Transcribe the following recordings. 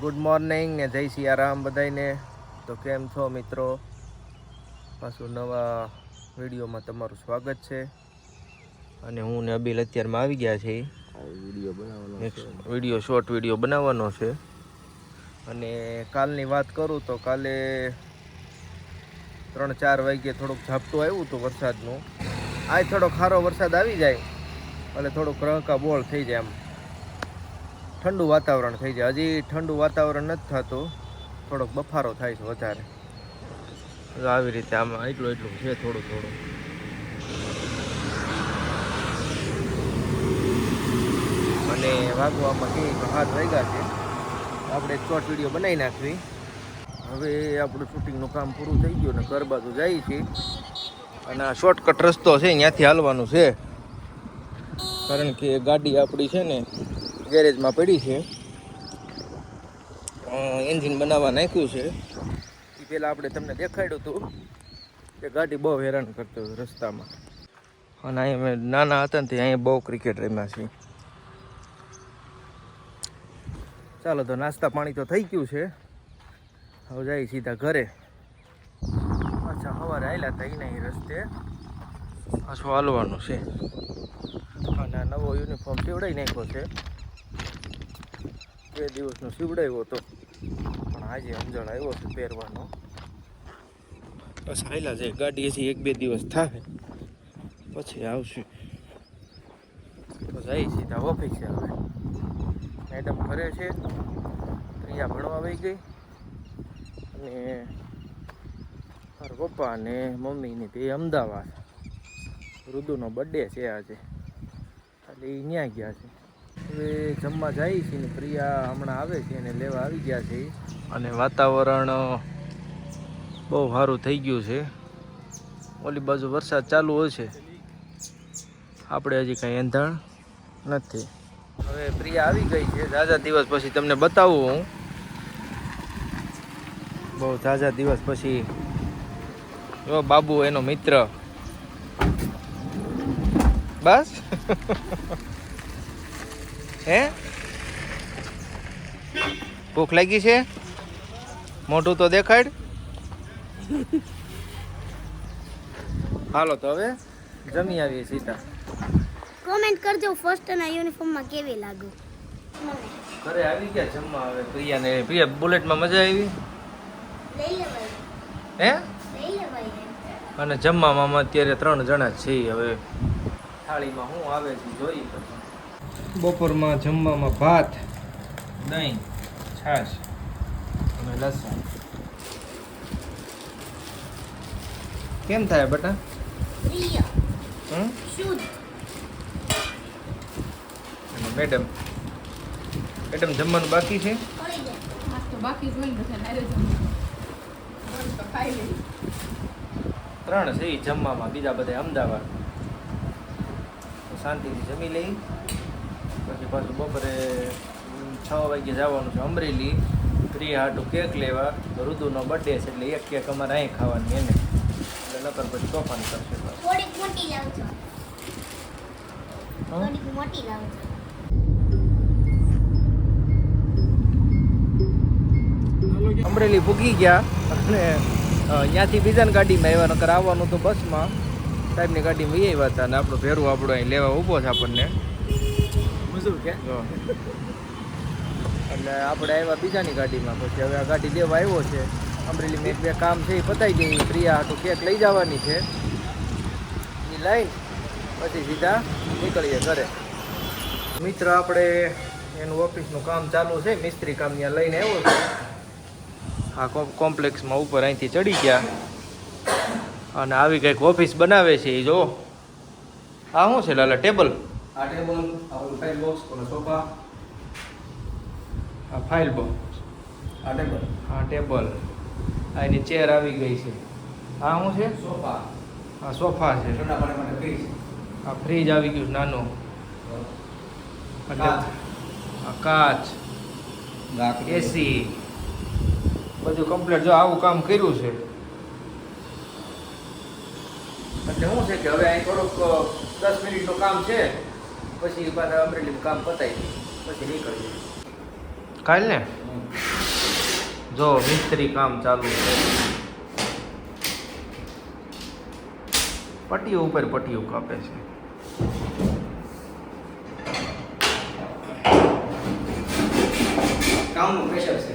Good morning ને જય સિયારામ બધાને. તો કેમ છો મિત્રો? પાછું નવા વિડીયોમાં તમારું સ્વાગત છે. અને હું ને અબિલ અત્યારમાં આવી ગયા છે. વિડીયો શોર્ટ વિડીયો બનાવવાનો છે. અને કાલની વાત કરું તો કાલે 3-4 વાગ્યે થોડુંક ઝાપટું આવ્યું હતું વરસાદનું. આજ થોડો ખારો વરસાદ આવી જાય એટલે થોડુંક રહકા બોળ થઈ જાય, આમ ઠંડુ વાતાવરણ થઈ જાય. હજી ઠંડુ વાતાવરણ નથી થતું, થોડોક બફારો થાય છે વધારે. આવી રીતે આમાં એટલું છે થોડું થોડું. અને વાગવામાં કે 7 વાગ્યા છે. આપણે એક શોર્ટ વિડીયો બનાવી નાખવી. હવે આપણું શૂટિંગનું કામ પૂરું થઈ ગયું ને ઘર બાજુ જઈએ છીએ. અને આ શોર્ટકટ રસ્તો છે, ત્યાંથી હાલવાનું છે. કારણ કે ગાડી આપણી છે ને ગેરેજમાં પડી છે, એન્જિન બનાવવા નાખ્યું છે. એ પહેલાં આપણે તમને દેખાડ્યું હતું કે ગાડી બહુ હેરાન કરતી હોય રસ્તામાં. અને અહીં અમે નાના હતા ને ત્યાં અહીંયા બહુ ક્રિકેટ રમ્યા છીએ. ચાલો તો નાસ્તા પાણી તો થઈ ગયું છે. હવે જાય સીધા ઘરે. પાછા સવારે આવેલા હતા એના રસ્તે પાછું હાલવાનું છે. અને આ નવો યુનિફોર્મ સીવડાવી નાખ્યો છે. 2 દિવસનો સીવડાવ્યો હતો, પણ આજે સમજણ આવ્યો છે પહેરવાનો. બસ હાલ્યા જાય ગાડી. હજી 1-2 દિવસ થાય પછી આવશે. તો જાય સીધા ઓફિસે. હવે મેડમ ઘરે છે, પ્રિયા ભણવા આવી ગઈ, અને મારા પપ્પા અને મમ્મીની તે અમદાવાદ. રુદુનો બર્થડે છે આજે, એટલે એ ત્યાં ગયા છે. હવે જમવા જાય છે ને પ્રિયા હમણાં આવે છે, એને લેવા આવી ગયા છે. અને વાતાવરણ બહુ સારું થઈ ગયું છે. ઓલી બાજુ વરસાદ ચાલુ હોય છે, આપણે હજી કાંઈ એંધાણ નથી. હવે પ્રિયા આવી ગઈ છે. ઝાઝા દિવસ પછી તમને બતાવું હું. બહુ ઝાઝા દિવસ પછી. જો બાબુ એનો મિત્ર. બસ હે ભૂખ લાગી છે? મોઢું તો દેખાડ. હાલો તો હવે જમી આવીએ સીધા. કોમેન્ટ કરજો ફર્સ્ટ ના યુનિફોર્મમાં કેવી લાગુ. ઘરે આવી ગયા જમવા. હવે પ્રિયા બુલેટમાં મજા આવી? લઈ લેવાય. હે લઈ લેવાય. અને જમવામાં અત્યારે 3 જણા જ છીએ. હવે થાળીમાં શું આવે છે જોઈએ પછી. બપોરમાં જમવામાં ભાત, દહીં, છાશ અને લસણ. કેમ થાય બેટા? પ્રિય હમ શુદ્ધ. મેડમ જમવાનું બાકી છે? પડી જાય. આજ તો બાકી જ હોય ને બધા નારે જમવાનું. તો ખાઈ લઈ. 3 છે જમવામાં, બીજા બધા અમદાવાદ. તો શાંતિથી જમી લઈ. પછી પાછું બપોરે 6 વાગ્યે જવાનું છે અમરેલી. પ્રિયા હાટું કેક લેવા. રુદુનો બર્થડે છે એટલે એક કેક અમારે અહીં ખાવાની એને. એટલે નકર પછી તોફાન કરશે. થોડીક મોટી લાવજો. થોડીક મોટી લાવજો. અમરેલી ભૂગી ગયા અને ત્યાંથી બીજાની ગાડીમાં આવ્યા. નકર આવવાનું તો બસમાં, સાહેબની ગાડીમાં એ આવ્યા હતા. અને આપણું ભેરું આપણો અહીં લેવા ઊભો છે આપણને. જો. એટલે આપણે આવ્યા બીજાની ગાડીમાં. પછી હવે આ ગાડી લેવા આવ્યો છે. અમરેલીમાં 1-2 કામ છે એ પતાવી દઈએ. પ્રિયા હાટું કેક લઈ જવાની છે. એ લઈને પછી સીધા નીકળીએ ઘરે. મિત્ર આપણે એનું ઓફિસનું કામ ચાલુ છે, મિસ્ત્રી કામ ત્યાં લઈને આવ્યો છે. આ કોમ્પ્લેક્સમાં ઉપર અહીંથી ચડી ગયા અને આવી કંઈક ઓફિસ બનાવે છે. એ જો આ શું છે લાલા? ટેબલ. આ ટેબલ, આ ફાઇલ બોક્સ, સોફા, આ ફાઇલ બોક્સ, આ ટેબલ, આ ટેબલ, આ એની ચેર આવી ગઈ છે. આ શું છે? સોફા. આ સોફા છે. ઠંડા પાણી માટે ફ્રીજ. આ ફ્રીજ આવી ગયું છે નાનું. આ કાચ, એસી, બધું કમ્પ્લીટ. જો આવું કામ કર્યું છે. એટલે શું છે કે હવે અહીં થોડુંક 10 મિનિટનું કામ છે, પછી પાછા અમરેલીનું કામ પતાવી પછી નીકળીએ કાલ ને. જો મિસ્ત્રી કામ ચાલુ છે. પટ્ટીઓ ઉપર પટ્ટીઓ કાપે છે. કામનું પ્રેશર છે.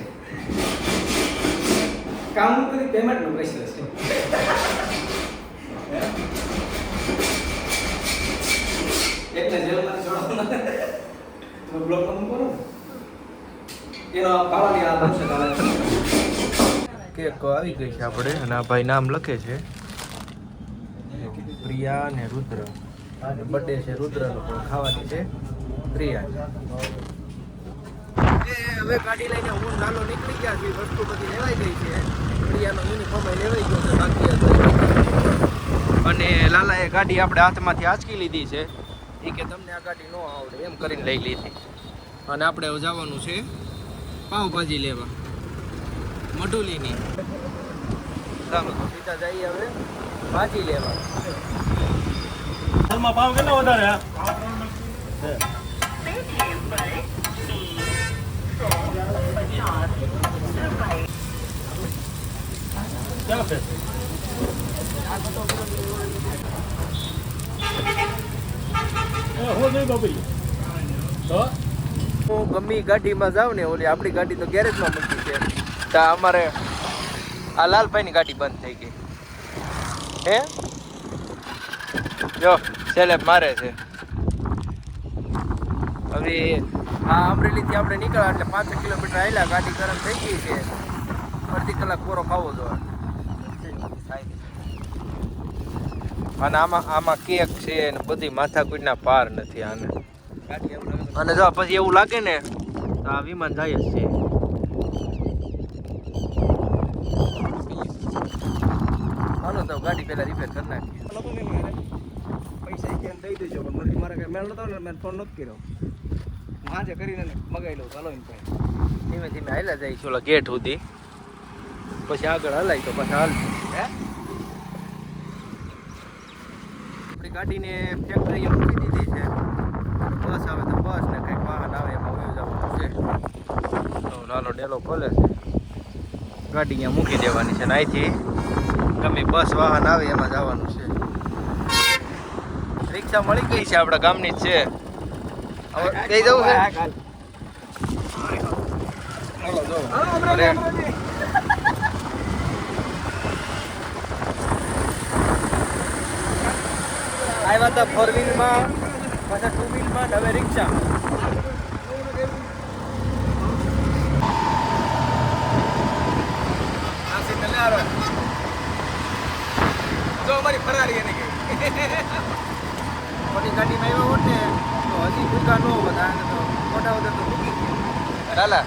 કામનું કરી પેમેન્ટનું પ્રેશર છે. એટલે જેલમાંથી છોડવાનું તો બ્લોકમાં મૂકો ને. એનો કાળાની આ બનશે કાળા. કેક આવી ગઈ છે આપણે અને આ ભાઈ નામ લખે છે પ્રિયા અને રુદ્ર. અને બર્થડે છે રુદ્રનો પણ ખાવાની છે પ્રિયા. હવે ગાડી લઈને હું નાનો નીકળી ગયા છે. વસ્તુ બધી લેવાઈ ગઈ છે. પ્રિયાનો યુનિફોર્મ લેવાઈ ગયો છે બાકી હતો. અને લાલાએ ગાડી આપણે હાથમાંથી આંચકી લીધી છે. એ કે તમને આ ગાડી ન આવડે એમ કરીને લઈ લીધી. અને આપણે હવે જવાનું છે પાવભાજી લેવા મઢુલીની. ચાલો તો સીધા જઈએ હવે ભાજી લેવા. હાલમાં ભાવ કેટલા વધારે ક્યાં છે? હું નહીં બાપરી તો હું ગમે ગાડીમાં જાઉં ને ઓલી આપણી ગાડી તો ગેરેજમાં મૂકી છે. તો અમારે આ લાલભાઈની ગાડી બંધ થઈ ગઈ. હે જો સેલેબ મારે છે. હવે આ અમરેલીથી આપણે નીકળ્યા એટલે 5 કિલોમીટર આવેલા. ગાડી ગરમ થઈ ગઈ છે. અડધી કલાક પૂરો ખાવો જોઈએ. અને આમાં કેક છે ને બધી માથાકૂટના પાર નથી આને. અને જો પછી એવું લાગે ને તો આ વિમાન જાય જ છે. હાલો તો ગાડી પહેલા રિપેર કરી નાખીએ. પૈસા ક્યાં દઈ દેજો પણ મને મારે કઈ મેળ નતો ને મેં ફોન નતો કર્યો. હું આજે કરીને મગાવી લઉં. ચાલો એમ ભાઈ ધીમે ધીમે હાલ્યા જાય છે ઓલા ગેટ સુધી. પછી આગળ હલાય તો પછી હાલ. હે આપણી ગાડીને ફેક્ટરીએ મૂકી દીધી છે. બસ આવે તો બસ ને કંઈક વાહન આવે એમાં વયું જવાનું છે. તો લાલો ડેલો ખોલે છે. ગાડી અહીંયા મૂકી દેવાની છે ને અહીંથી ગમે બસ વાહન આવે એમાં જવાનું છે. રિક્ષા મળી ગઈ છે આપણા ગામની જ છે. હવે કઈ જવું છે? હાલો જો અરે આવ્યા હતા 4 વ્હીલમાં પાછા 2 વ્હીલમાં હવે રિક્ષા. આ સિગ્નલ ને આવે જો અમારી ફરારી એને ગઈ. મોટી ગાડીમાં આવ્યો હોત ને તો હજી ભૂકા ન બધા તો મોટા વગર તો મૂકી ગયા. ચાલા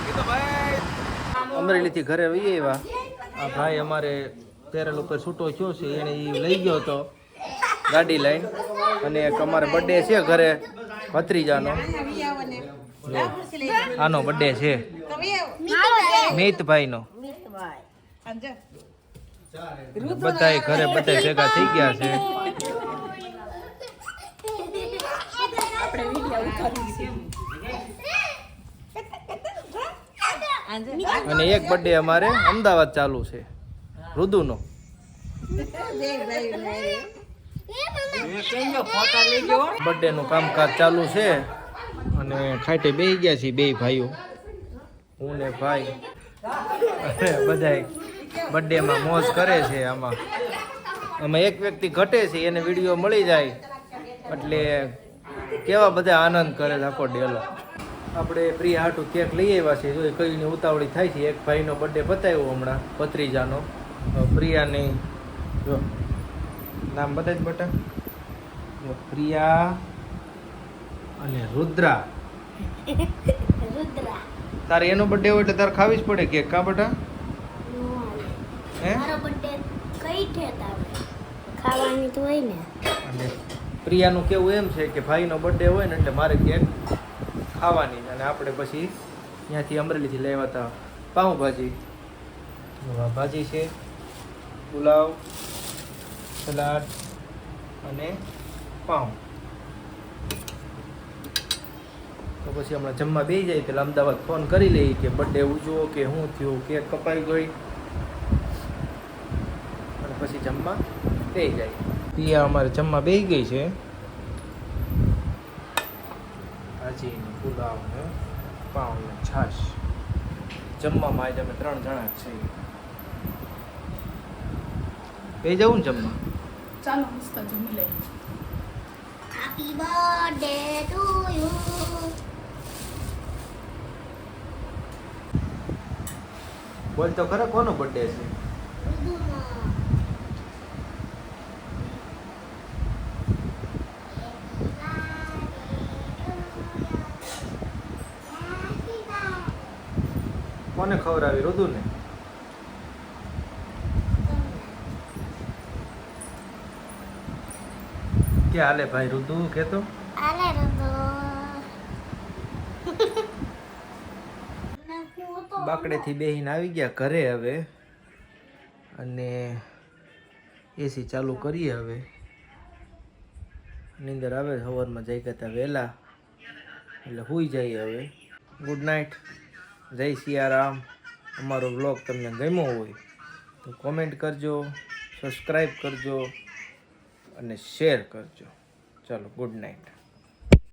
એ તો ભાઈ અમરેલીથી ઘરે વહી આવ્યા. આ ભાઈ અમારે તેરલ ઉપર છૂટો થયો છે. એને એ લઈ ગયો હતો ગાડી લઈને. અને એક અમારે બર્થડે છે ઘરે ભત્રીજાનો. જો આનો બર્થડે છે મિતભાઈનો. બધાય ઘરે બધાય ભેગા થઈ ગયા છે. અને એક બર્થડે અમારે અમદાવાદ ચાલુ છે રુદુનો. બર્થડે નું કામકાજ ચાલુ છે. અને ખાટે બેસી ગયા છે બે ભાઈઓ. હું ને ભાઈ બધાય બર્થડે માં મોજ કરે છે. આમાં એક વ્યક્તિ ઘટે છે એને વિડીયો મળી જાય એટલે કેવા બધા આનંદ કરે છે આખો ડેલો. આપણે પ્રિયા હાટું કેક લઈ આવ્યા છે. જો કઈની ઉતાવળી થાય છે. એક ભાઈનો બર્થડે પતાવ્યો હમણાં ભત્રીજાનો. પ્રિયાની જો નામ બતાય બેટા. પ્રિયા અને રુદ્રા. તારે એનો બર્થડે હોય એટલે તારે ખાવી જ પડે કેક. કા બેટા? હે મારો બર્થડે કઈ છે તારે ખાવાની તો હોય ને. અને પ્રિયાનું કેવું એમ છે કે ભાઈનો બર્થડે હોય ને એટલે મારે કેક ખાવાની. અને આપણે પછી ત્યાંથી અમરેલીથી લેવા હતા પાઉંભાજી. આ ભાજી છે, પુલાવ, સલાડ અને પાઉં. તો પછી હમણાં જમવા બેસી જાય પેલા અમદાવાદ ફોન કરી લઈએ કે બર્થડે ઉજવો કે શું થયું, કેક કપાઈ ગઈ, અને પછી જમવા બેસી જાય. પિયા અમારે જમવા બેસી ગઈ છે. ભાજી ને પુલાવ ને પાઉં ને છાશ. જમવામાં આજે અમે 3 જણા જ છીએ. બેસી જવું ને જમવા? ચાલો મસ્ત જમી લઈએ. Happy birthday to you. બોલ તો ખરા, કોનો બર્થડે છે? કોને ખવડાવી? રુદુ ને. કે હાલે ભાઈ રુદુ કેતો? આલે રતો. બાકડેથી બેહીને આવી ગયા ઘરે હવે, અને એસી ચાલુ કરીએ હવે. નીંદર આવે સવારમાં જઈ ગયા વહેલા એટલે સૂઈ જઈએ હવે. ગુડ નાઇટ, જય સિયારામ. અમારો વ્લોગ તમને ગમ્યો હોય તો કોમેન્ટ કરજો, સબસ્ક્રાઈબ કરજો અને શેર કરજો. ચાલો ગુડ નાઇટ.